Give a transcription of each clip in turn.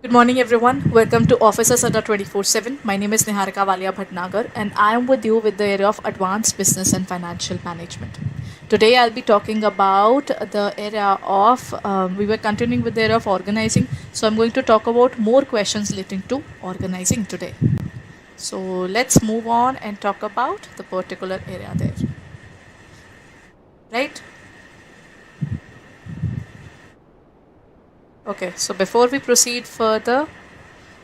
Good morning, everyone. Welcome to Officers Adda 24/7. My name is Niharika Walia Bhatnagar, and I am with you with the area of Advanced Business and Financial Management. Today, I'll be talking about the area of, we were continuing with the area of organizing, so I'm going to talk about more questions relating to organizing today. So, let's move on and talk about the particular area there. Right? Okay, so before we proceed further,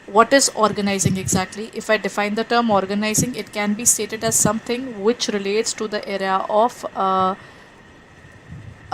what is organizing exactly? If I define the term organizing, it can be stated as something which relates to the area of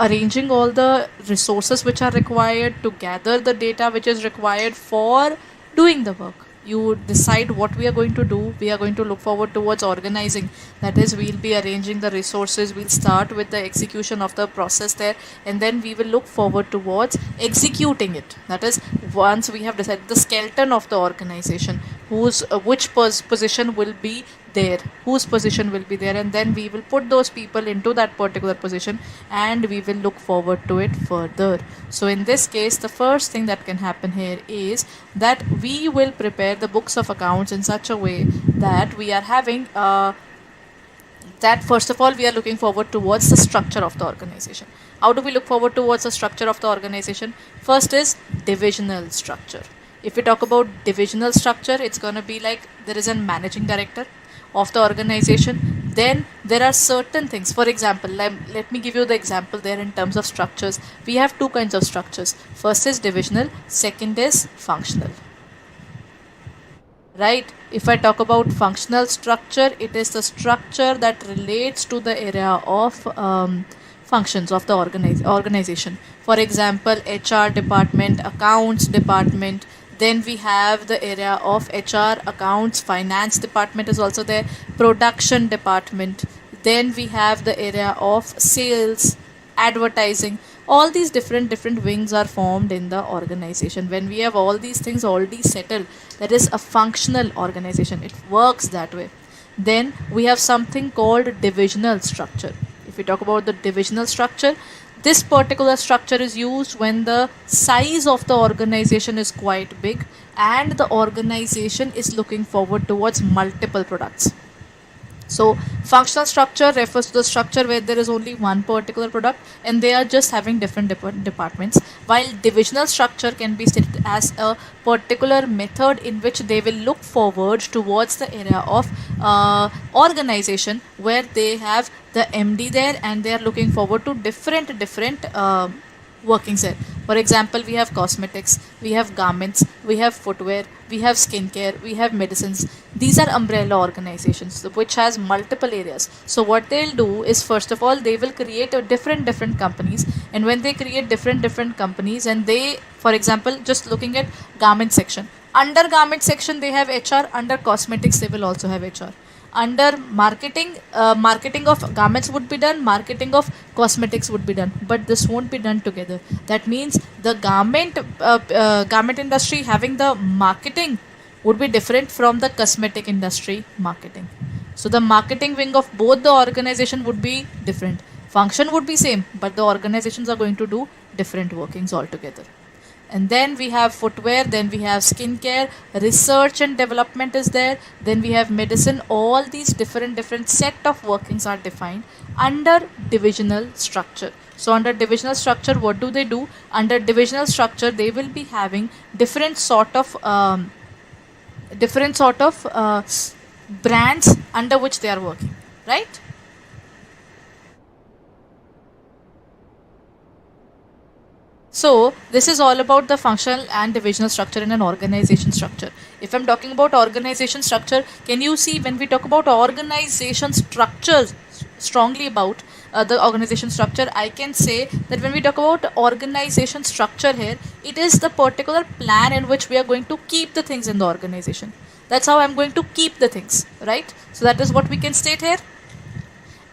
arranging all the resources which are required to gather the data which is required for doing the work. You decide what we are going to do. We are going to look forward towards organizing. That is, we'll be arranging the resources. We'll start with the execution of the process there, and then we will look forward towards executing it. That is, once we have decided the skeleton of the organization, which position will be there, whose position will be there, and then we will put those people into that particular position and we will look forward to it further. So in this case, the first thing that can happen here is that we will prepare the books of accounts in such a way that we are having that first of all we are looking forward towards the structure of the organization. How do we look forward towards the structure of the organization? First is divisional structure. If we talk about divisional structure, it's going to be like there is a managing director of the organization. Then there are certain things. For example, let me give you the example there in terms of structures. We have two kinds of structures. First is divisional, second is functional. Right? If I talk about functional structure, it is the structure that relates to the area of functions of the organization. For example, HR department, accounts department. Then we have the area of HR, accounts, finance department is also there, production department. Then we have the area of sales, advertising. All these different wings are formed in the organization. When we have all these things already settled, that is a functional organization. It works that way. Then we have something called divisional structure. If we talk about the divisional structure, this particular structure is used when the size of the organization is quite big and the organization is looking forward towards multiple products. So functional structure refers to the structure where there is only one particular product and they are just having different departments, while divisional structure can be stated as a particular method in which they will look forward towards the area of organization where they have the MD there and they are looking forward to different workings there. For example, we have cosmetics, we have garments, we have footwear, we have skincare, we have medicines. These are umbrella organizations which has multiple areas. So what they'll do is, first of all, they will create a different companies, and when they create different companies and they, for example, just looking at garment section, under garment section they have HR, under cosmetics they will also have HR. Under marketing, marketing of garments would be done, marketing of cosmetics would be done, but this won't be done together. That means the garment industry having the marketing would be different from the cosmetic industry marketing. So the marketing wing of both the organization would be different. Function would be same, but the organizations are going to do different workings altogether. And then we have footwear, then we have skincare, research and development is there, then we have medicine. All these different set of workings are defined under divisional structure. So under divisional structure, what do they do? Under divisional structure, they will be having different sort of brands under which they are working, right? So this is all about the functional and divisional structure in an organization structure. If I'm talking about organization structure, can you see when we talk about organization structures, strongly about the organization structure, I can say that when we talk about organization structure here, it is the particular plan in which we are going to keep the things in the organization. That's how I'm going to keep the things, right? So that is what we can state here.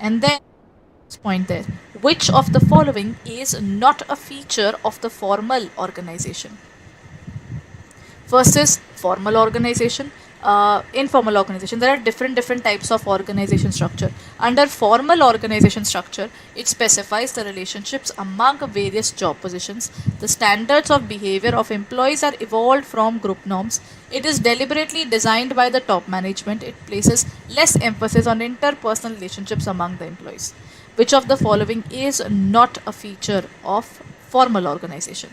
And then point there, which of the following is not a feature of the formal organization? First is formal organization. informal organization. There are different types of organization structure. Under formal organization structure, it specifies the relationships among various job positions. The standards of behavior of employees are evolved from group norms. It is deliberately designed by the top management. It places less emphasis on interpersonal relationships among the employees. Which of the following is not a feature of formal organization?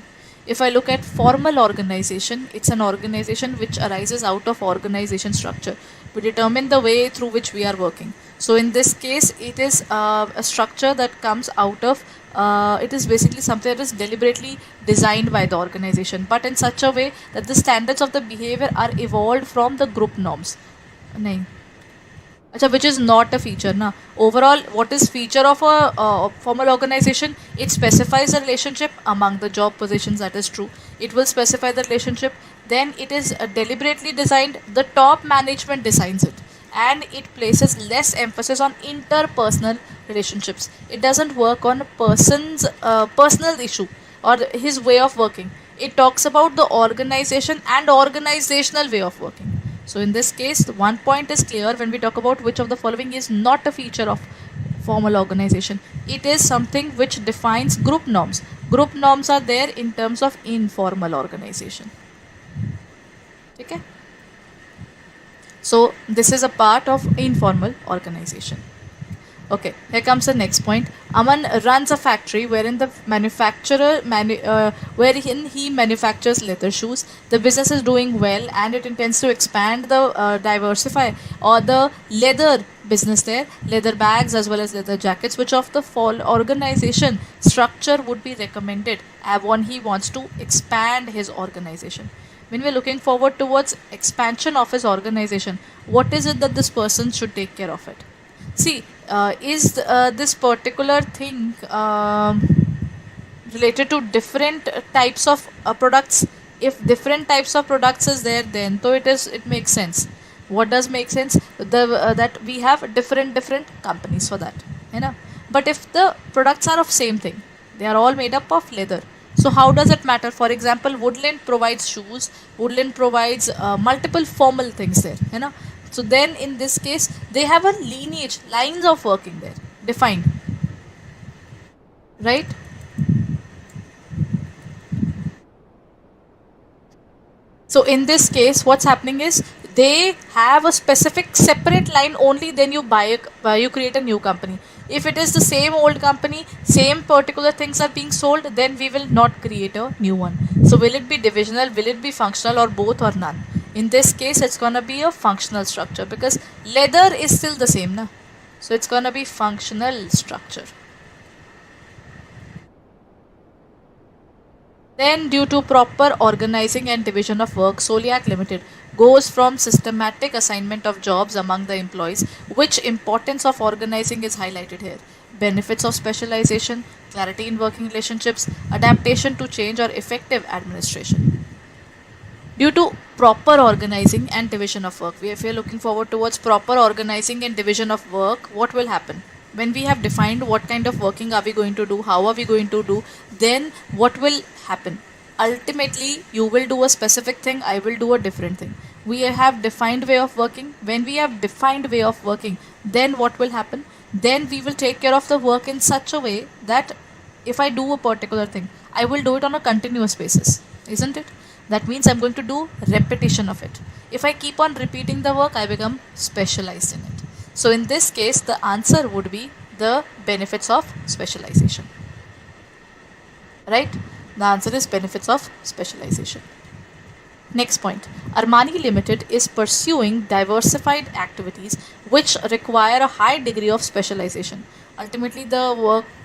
If I look at formal organization, it's an organization which arises out of organization structure. We determine the way through which we are working. So in this case, it is a structure that comes out of, it is basically something that is deliberately designed by the organization, but in such a way that the standards of the behavior are evolved from the group norms. Nahin. Acha, which is not a feature na. Overall, what is feature of a formal organization? It specifies the relationship among the job positions. That is true. It will specify the relationship. Then it is deliberately designed. The top management designs it, and it places less emphasis on interpersonal relationships. It doesn't work on a person's personal issue or his way of working. It talks about the organization and organizational way of working. So in this case, the one point is clear when we talk about which of the following is not a feature of formal organization. It is something which defines group norms. Group norms are there in terms of informal organization. Okay? So this is a part of informal organization. Okay, here comes the next point. Aman runs a factory wherein the wherein he manufactures leather shoes. The business is doing well and it intends to expand the diversify or the leather business there, leather bags as well as leather jackets. Which of the organization structure would be recommended when he wants to expand his organization? When we're looking forward towards expansion of his organization, what is it that this person should take care of it? See, is this particular thing related to different types of products? If different types of products is there, then so it makes sense. What does make sense? That we have different companies for that, you know. But if the products are of same thing, they are all made up of leather. So how does it matter? For example, Woodland provides shoes. Woodland provides multiple formal things there, you know. So then in this case, they have a lineage, lines of working there, defined. Right? So in this case, what's happening is they have a specific separate line only, then you you create a new company. If it is the same old company, same particular things are being sold, then we will not create a new one. So will it be divisional, will it be functional, or both or none? In this case, it's gonna be a functional structure because leather is still the same, na? So it's gonna be functional structure. Then, due to proper organizing and division of work, Soliac Limited goes from systematic assignment of jobs among the employees. Which importance of organizing is highlighted here? Benefits of specialization, clarity in working relationships, adaptation to change, or effective administration. Due to proper organizing and division of work, if we are looking forward towards proper organizing and division of work, what will happen? When we have defined what kind of working are we going to do, how are we going to do, then what will happen? Ultimately, you will do a specific thing, I will do a different thing. We have defined way of working. When we have defined way of working, then what will happen? Then we will take care of the work in such a way that if I do a particular thing, I will do it on a continuous basis, isn't it? That means I'm going to do repetition of it. If I keep on repeating the work, I become specialized in it. So in this case, the answer would be the benefits of specialization. Right? The answer is benefits of specialization. Next point. Armani Limited is pursuing diversified activities which require a high degree of specialization. Ultimately, the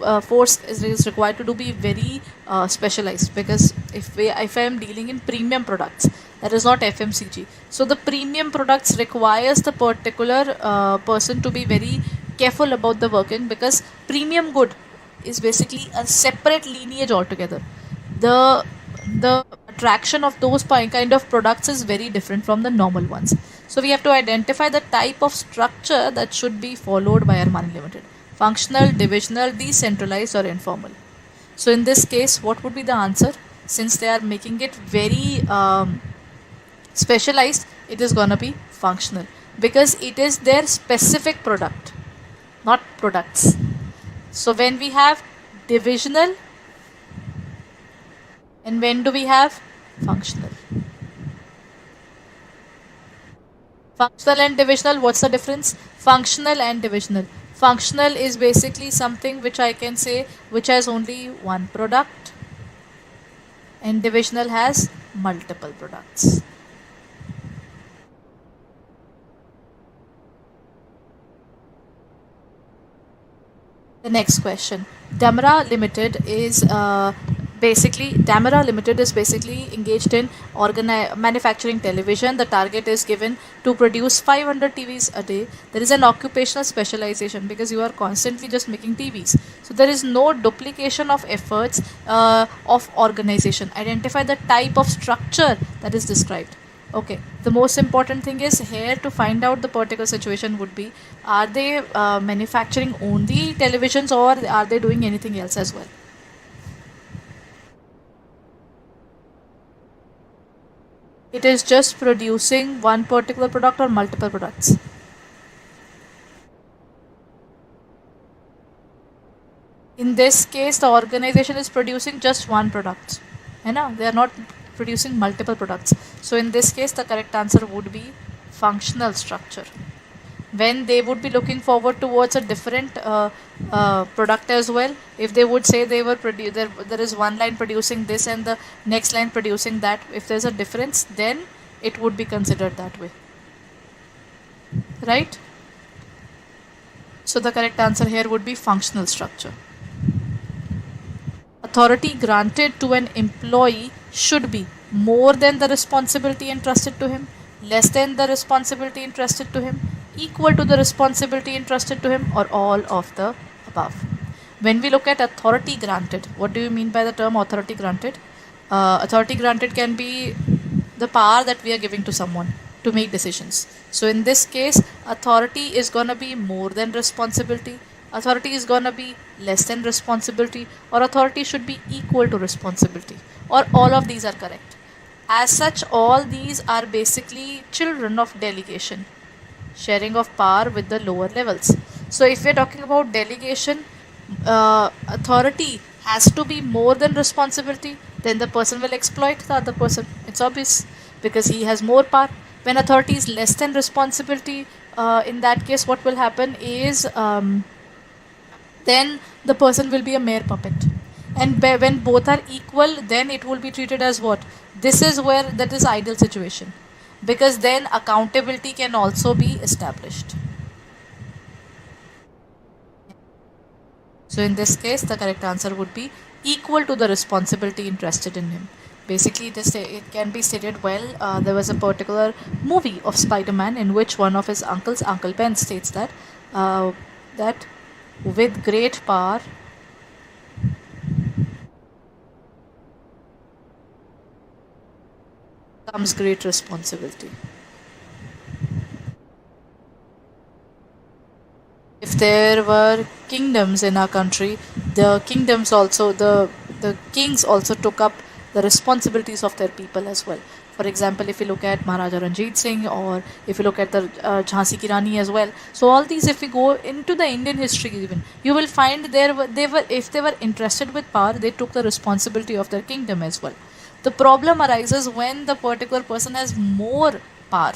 workforce is required to be very specialized, because if I am dealing in premium products, that is not FMCG. So the premium products requires the particular person to be very careful about the working, because premium good is basically a separate lineage altogether. The attraction of those kind of products is very different from the normal ones. So we have to identify the type of structure that should be followed by Armani Limited. Functional, divisional, decentralized, or informal. So in this case, what would be the answer? Since they are making it very Specialized, it is gonna be functional because it is their specific product, not products. So when we have divisional, and when do we have functional? Functional and divisional, what's the difference? Functional and divisional. Functional is basically something which I can say which has only one product, and divisional has multiple products. The next question. Damara Limited is basically engaged in manufacturing television. The target is given to produce 500 TVs a day. There is an occupational specialization because you are constantly just making TVs. So there is no duplication of efforts of organization. Identify the type of structure that is described. Okay, the most important thing is here to find out the particular situation would be, are they manufacturing only televisions or are they doing anything else as well? It is just producing one particular product or multiple products. In this case, the organization is producing just one product. They are not producing multiple products. So in this case, the correct answer would be functional structure. When they would be looking forward towards a different product as well, if they would say they were there is one line producing this and the next line producing that, if there's a difference, then it would be considered that way, right? So the correct answer here would be functional structure. Authority granted to an employee should be more than the responsibility entrusted to him, less than the responsibility entrusted to him, equal to the responsibility entrusted to him, or all of the above. When we look at authority granted, what do you mean by the term authority granted? Authority granted can be the power that we are giving to someone to make decisions. So in this case, authority is going to be more than responsibility, authority is going to be less than responsibility, or authority should be equal to responsibility, or all of these are correct. As such, all these are basically children of delegation, sharing of power with the lower levels. So if we're talking about delegation, authority has to be more than responsibility, then the person will exploit the other person. It's obvious because he has more power. When authority is less than responsibility, in that case, what will happen is then the person will be a mere puppet. And when both are equal, then it will be treated as what? This is where that is ideal situation, because then accountability can also be established. So in this case, the correct answer would be equal to the responsibility entrusted in him. Basically, it can be stated well. There was a particular movie of Spider-Man in which one of his uncles, Uncle Ben, states that that with great power comes great responsibility. If there were kingdoms in our country, the kingdoms also, the kings also took up the responsibilities of their people as well. For example, if you look at Maharaja Ranjit Singh, or if you look at the Jhansi Ki Rani as well. So all these, if we go into the Indian history even, you will find if they were interested with power, they took the responsibility of their kingdom as well. The problem arises when the particular person has more power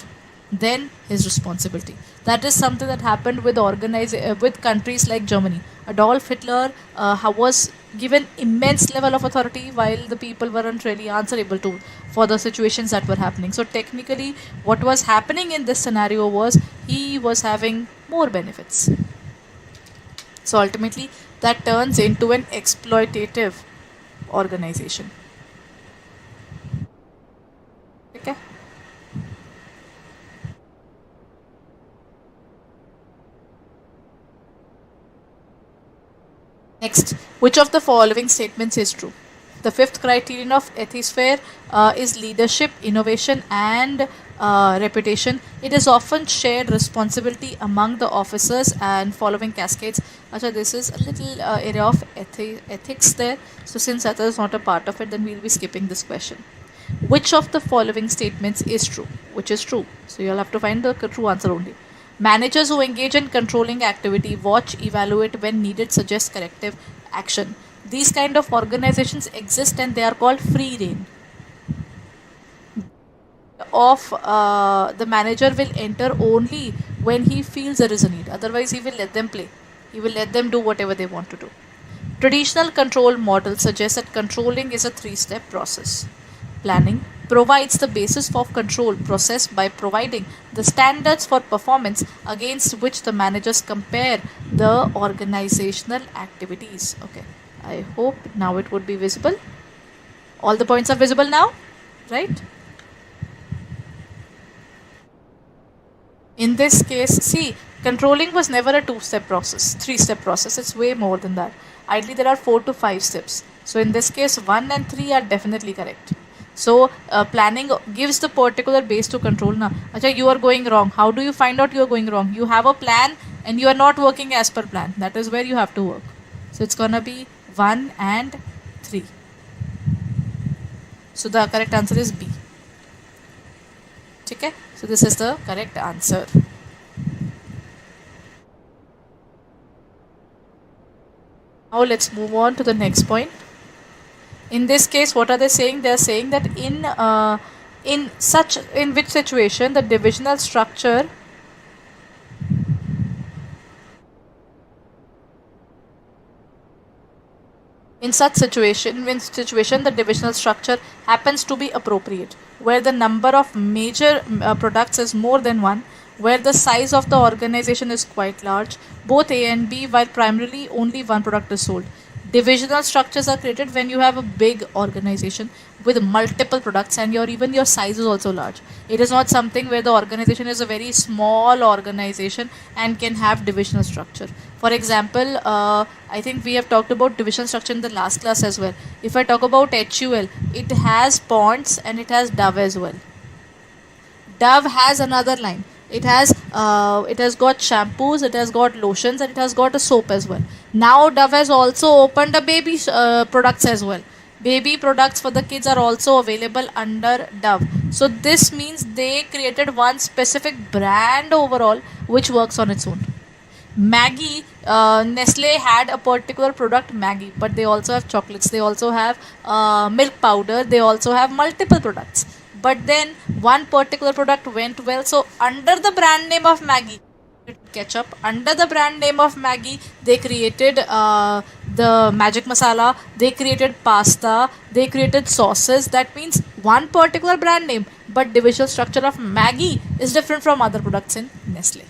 than his responsibility. That is something that happened with countries like Germany. Adolf Hitler was given immense level of authority while the people weren't really answerable to for the situations that were happening. So technically, what was happening in this scenario was he was having more benefits. So ultimately, that turns into an exploitative organization. Okay. Next, which of the following statements is true? The fifth criterion of ethisphere is leadership, innovation, and reputation. It is often shared responsibility among the officers and following cascades. Achha, this is a little area of ethics there. So since that is not a part of it, then we'll be skipping this question. Which of the following statements is true? Which is true? So you'll have to find the true answer only. Managers who engage in controlling activity, watch, evaluate when needed, suggest corrective action. These kind of organizations exist and they are called free rein. Of the manager will enter only when he feels there is a need. Otherwise, he will let them play. He will let them do whatever they want to do. Traditional control model suggests that controlling is a three-step process. Planning provides the basis for control process by providing the standards for performance against which the managers compare the organizational activities. Okay, I hope now it would be visible. All the points are visible now, right? In this case, see, controlling was never a two-step process, three-step process. It's way more than that. Ideally, there are 4 to 5 steps. So in this case, 1 and 3 are definitely correct. So planning gives the particular base to control. Now, Acha, you are going wrong. How do you find out you are going wrong? You have a plan and you are not working as per plan. That is where you have to work. So it's gonna be 1 and 3. So the correct answer is B. Okay? So this is the correct answer. Now let's move on to the next point. In this case, what are they saying? They are saying that in which situation the divisional structure in such situation, the divisional structure happens to be appropriate, where the number of major products is more than one, where the size of the organization is quite large, both A and B, while primarily only one product is sold. Divisional structures are created when you have a big organization with multiple products and even your size is also large. It is not something where the organization is a very small organization and can have divisional structure. For example, I think we have talked about divisional structure in the last class as well. If I talk about HUL, it has Ponds and it has Dove as well. Dove has another line. It has got shampoos, it has got lotions, and it has got a soap as well. Now Dove has also opened a baby products as well. Baby products for the kids are also available under Dove. So this means they created one specific brand overall which works on its own. Maggie, Nestle had a particular product Maggie, but they also have chocolates, they also have milk powder, they also have multiple products. But then one particular product went well, so under the brand name of Maggie, ketchup, under the brand name of Maggie, they created the magic masala, they created pasta, they created sauces. That means one particular brand name, but divisional structure of Maggie is different from other products in Nestle.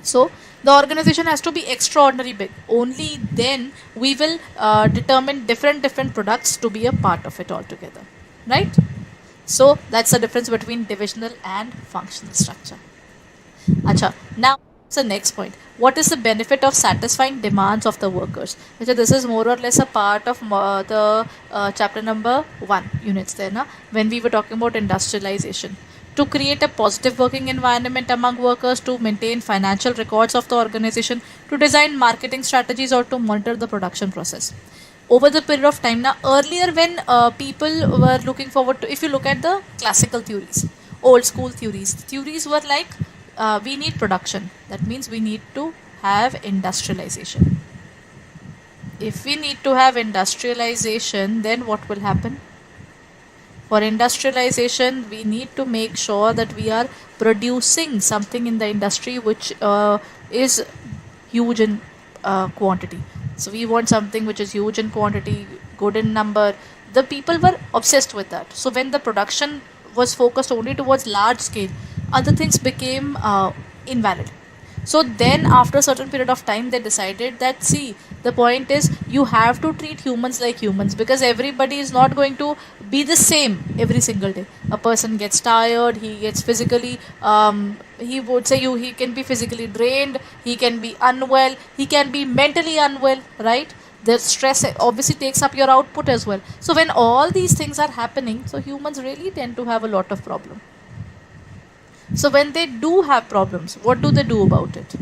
So the organization has to be extraordinarily big. Only then we will determine different products to be a part of it altogether, right? So that's the difference between divisional and functional structure. Acha, now the next point. What is the benefit of satisfying demands of the workers? Acha, this is more or less a part of the chapter number 1 units there, na? When we were talking about industrialization. To create a positive working environment among workers, to maintain financial records of the organization, to design marketing strategies, or to monitor the production process. Over the period of time, now earlier when people were looking forward to, if you look at the classical theories, old school theories were like we need production, that means we need to have industrialization. If we need to have industrialization, then what will happen? For industrialization, we need to make sure that we are producing something in the industry which is huge in quantity. So we want something which is huge in quantity, good in number. The people were obsessed with that. So when the production was focused only towards large scale, other things became invalid. So then after a certain period of time, they decided that, see, the point is you have to treat humans like humans, because everybody is not going to be the same every single day. A person gets tired, he gets physically, he would say he can be physically drained, he can be unwell, he can be mentally unwell, right? The stress obviously takes up your output as well. So when all these things are happening, so humans really tend to have a lot of problem. So when they do have problems, what do they do about it?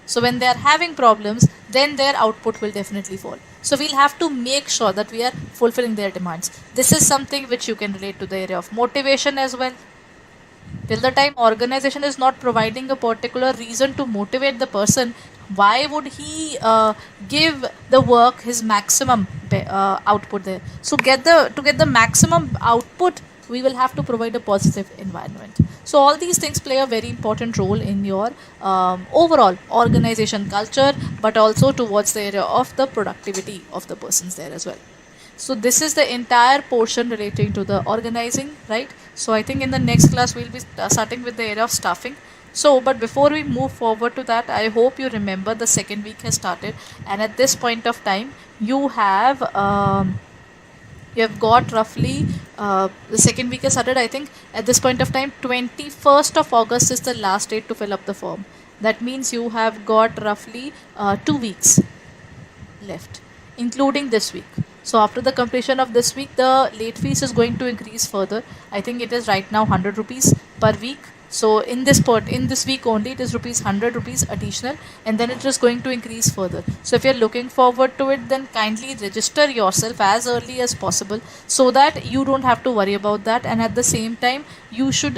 So when they are having problems, then their output will definitely fall. So we'll have to make sure that we are fulfilling their demands. This is something which you can relate to the area of motivation as well. Till the time organization is not providing a particular reason to motivate the person, why would he give the work his maximum output there? So to get the maximum output, we will have to provide a positive environment. So all these things play a very important role in your overall organization culture, but also towards the area of the productivity of the persons there as well. So this is the entire portion relating to the organizing, right? So I think in the next class we'll be starting with the area of staffing. So but before we move forward to that, I hope you remember the second week has started, and at this point of time you have got roughly the second week has started. I think at this point of time 21st of August is the last date to fill up the form. That means you have got roughly 2 weeks left, including this week. So after the completion of this week, the late fees is going to increase further. I think it is right now 100 rupees per week. So in this week only, it is rupees 100 rupees additional, and then it is going to increase further. So if you are looking forward to it, then kindly register yourself as early as possible, so that you don't have to worry about that. And at the same time, you should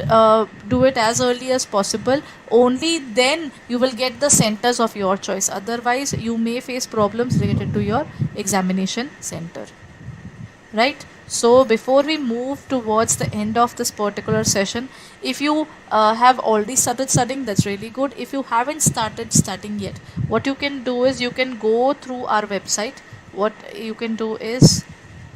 do it as early as possible. Only then you will get the centers of your choice. Otherwise, you may face problems related to your examination center, right? So before we move towards the end of this particular session, if you have already started studying, that's really good. If you haven't started studying yet, what you can do is you can go through our website. What you can do is